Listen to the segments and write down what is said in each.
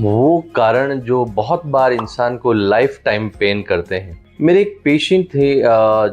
वो कारण जो बहुत बार इंसान को लाइफ टाइम पेन करते हैं। मेरे एक पेशेंट थे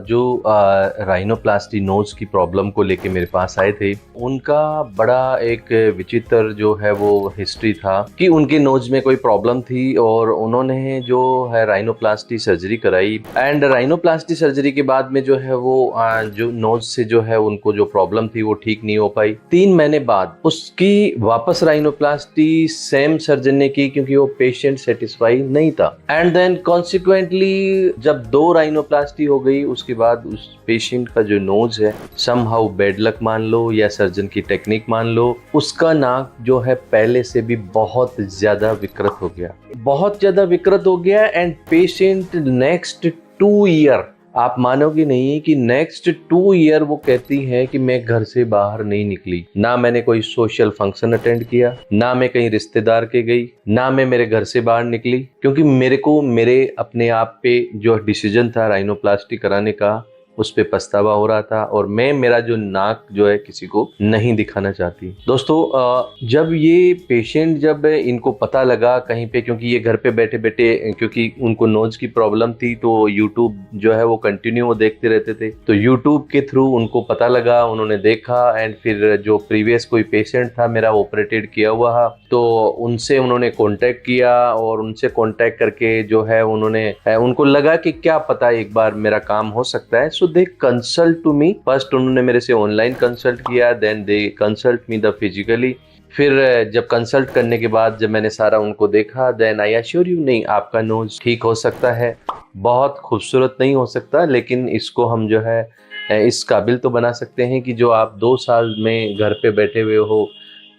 जो राइनोप्लास्टी नोज की प्रॉब्लम को लेके मेरे पास आए थे। उनका बड़ा एक विचित्र जो है वो हिस्ट्री था कि उनके नोज में कोई प्रॉब्लम थी और उन्होंने जो है राइनोप्लास्टी सर्जरी कराई। एंड राइनोप्लास्टी सर्जरी के बाद में जो है वो जो नोज से जो है उनको जो प्रॉब्लम थी वो ठीक नहीं हो पाई। 3 महीने बाद उसकी वापस राइनोप्लास्टी सेम सर्जन ने की क्योंकि वो पेशेंट सेटिस्फाई नहीं था। एंड देन कॉन्सिक्वेंटली जब 2 राइनोप्लास्टी हो गई उसके बाद उस पेशेंट का जो नोज है, समहाउ बैड लक मान लो या सर्जन की टेक्निक मान लो, उसका नाक जो है पहले से भी बहुत ज्यादा विकृत हो गया, बहुत ज्यादा विकृत हो गया। एंड पेशेंट नेक्स्ट 2 ईयर, आप मानोगे नहीं कि नेक्स्ट 2 ईयर वो कहती है कि मैं घर से बाहर नहीं निकली, ना मैंने कोई सोशल फंक्शन अटेंड किया, ना मैं कहीं रिश्तेदार के गई, ना मैं मेरे घर से बाहर निकली, क्योंकि मेरे को मेरे अपने आप पे जो डिसीजन था राइनोप्लास्टी कराने का उस पे पछतावा हो रहा था और मैं मेरा जो नाक जो है किसी को नहीं दिखाना चाहती। दोस्तों जब ये पेशेंट जब इनको पता लगा कहीं पे, क्योंकि ये घर पे बैठे बैठे क्योंकि उनको नोज की प्रॉब्लम थी तो यूट्यूब जो है वो कंटिन्यू वो देखते रहते थे, तो यूट्यूब के थ्रू उनको पता लगा, उन्होंने देखा। एंड फिर जो प्रीवियस कोई पेशेंट था मेरा ऑपरेटेड किया हुआ, तो उनसे उन्होंने कॉन्टेक्ट किया और उनसे कॉन्टेक्ट करके जो है उन्होंने उनको लगा कि क्या पता एक बार मेरा काम हो सकता है। They consult to me. First उन्होंने मेरे से ऑनलाइन कंसल्ट किया, then they consult me the physically. फिर जब कंसल्ट करने के बाद जब मैंने सारा उनको देखा, देन आई एश्योर यू, नहीं आपका नोज ठीक हो सकता है, बहुत खूबसूरत नहीं हो सकता लेकिन इसको हम जो है इस काबिल तो बना सकते हैं कि जो आप 2 साल में घर पे बैठे हुए हो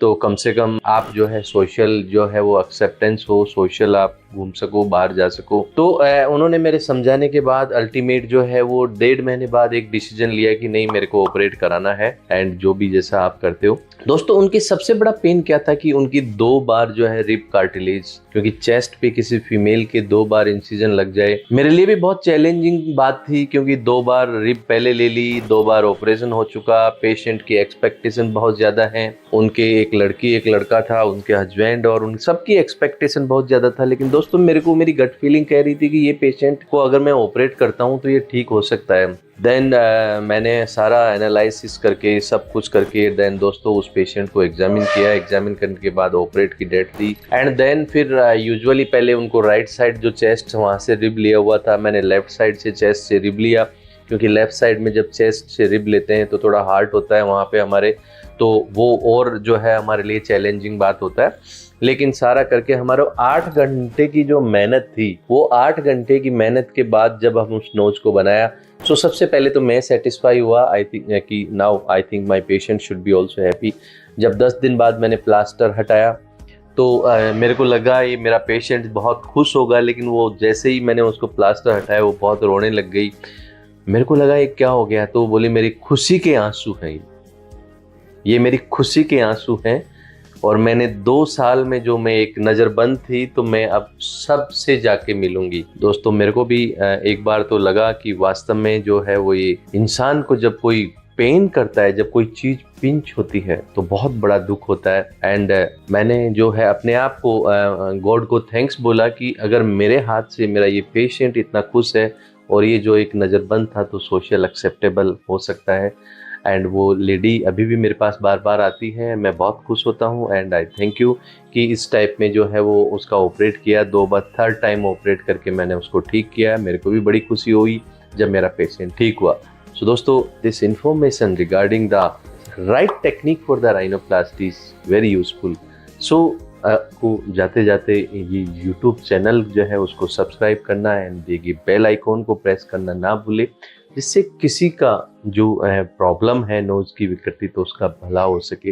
तो कम से कम आप जो है सोशल जो है वो एक्सेप्टेंस हो, सोशल आप घूम सको, बाहर जा सको। तो उन्होंने मेरे समझाने के बाद अल्टीमेट जो है वो 1.5 महीने बाद एक डिसीजन लिया कि नहीं मेरे को ऑपरेट कराना है एंड जो भी जैसा आप करते हो। दोस्तों उनकी सबसे बड़ा पेन क्या था कि उनकी 2 बार जो है रिब कार्टिलेज, क्योंकि चेस्ट पे किसी फीमेल के 2 बार इंसिजन लग जाए मेरे लिए भी बहुत चैलेंजिंग बात थी, क्योंकि 2 बार रिब पहले ले ली, 2 बार ऑपरेशन हो चुका, पेशेंट की एक्सपेक्टेशन बहुत ज्यादा है, उनके एक लड़की एक लड़का था, उनके हस्बैंड और उन सबकी एक्सपेक्टेशन बहुत ज्यादा था। लेकिन दोस्तों मेरे को मेरी गट फीलिंग कह रही थी कि ये पेशेंट को अगर मैं ऑपरेट करता हूँ तो ये ठीक हो सकता है। देन मैंने सारा एनालिसिस करके सब कुछ करके देन दोस्तों उस पेशेंट को एग्जामिन किया। एग्जामिन करने के बाद ऑपरेट की डेट दी एंड देन फिर यूजुअली पहले उनको राइट साइड जो चेस्ट वहाँ से रिब लिया हुआ था, मैंने लेफ्ट साइड से चेस्ट से रिब लिया, क्योंकि लेफ्ट साइड में जब चेस्ट से रिब लेते हैं तो थोड़ा हार्ड होता है वहाँ पे हमारे, तो वो और जो है हमारे लिए चैलेंजिंग बात होता है। लेकिन सारा करके हमारा 8 घंटे की जो मेहनत थी, वो 8 घंटे की मेहनत के बाद जब हम उस नोज को बनाया, तो सबसे पहले तो मैं सेटिस्फाई हुआ, आई थिंक कि now I think my patient should be also happy. जब 10 दिन बाद मैंने प्लास्टर हटाया तो मेरे को लगा ये मेरा पेशेंट बहुत खुश होगा, लेकिन वो जैसे ही मैंने उसको प्लास्टर हटाया वो बहुत रोने लग गई। मेरे को लगा ये क्या हो गया, तो बोली मेरी खुशी के आंसू हैं, ये मेरी खुशी के आंसू हैं। और मैंने 2 साल में जो मैं एक नज़रबंद थी तो मैं अब सबसे जाके मिलूंगी। दोस्तों मेरे को भी एक बार तो लगा कि वास्तव में जो है वो ये इंसान को जब कोई पेन करता है, जब कोई चीज़ पिंच होती है तो बहुत बड़ा दुख होता है। एंड मैंने जो है अपने आप को गॉड को थैंक्स बोला कि अगर मेरे हाथ से मेरा ये पेशेंट इतना खुश है और ये जो एक नज़रबंद था तो सोशल एक्सेप्टेबल हो सकता है। एंड वो लेडी अभी भी मेरे पास बार बार आती है, मैं बहुत खुश होता हूँ। एंड आई थैंक यू कि इस टाइप में जो है वो उसका ऑपरेट किया, 2 बार 3rd टाइम ऑपरेट करके मैंने उसको ठीक किया। मेरे को भी बड़ी खुशी हुई जब मेरा पेशेंट ठीक हुआ। सो दोस्तों this information regarding the right technique for the rhinoplasty is very useful. So को जाते जाते ये YouTube चैनल जो है उसको सब्सक्राइब करना एंड देखिए बेल आइकॉन को प्रेस करना ना भूले, जिससे किसी का जो प्रॉब्लम है नोज की विकृति तो उसका भला हो सके।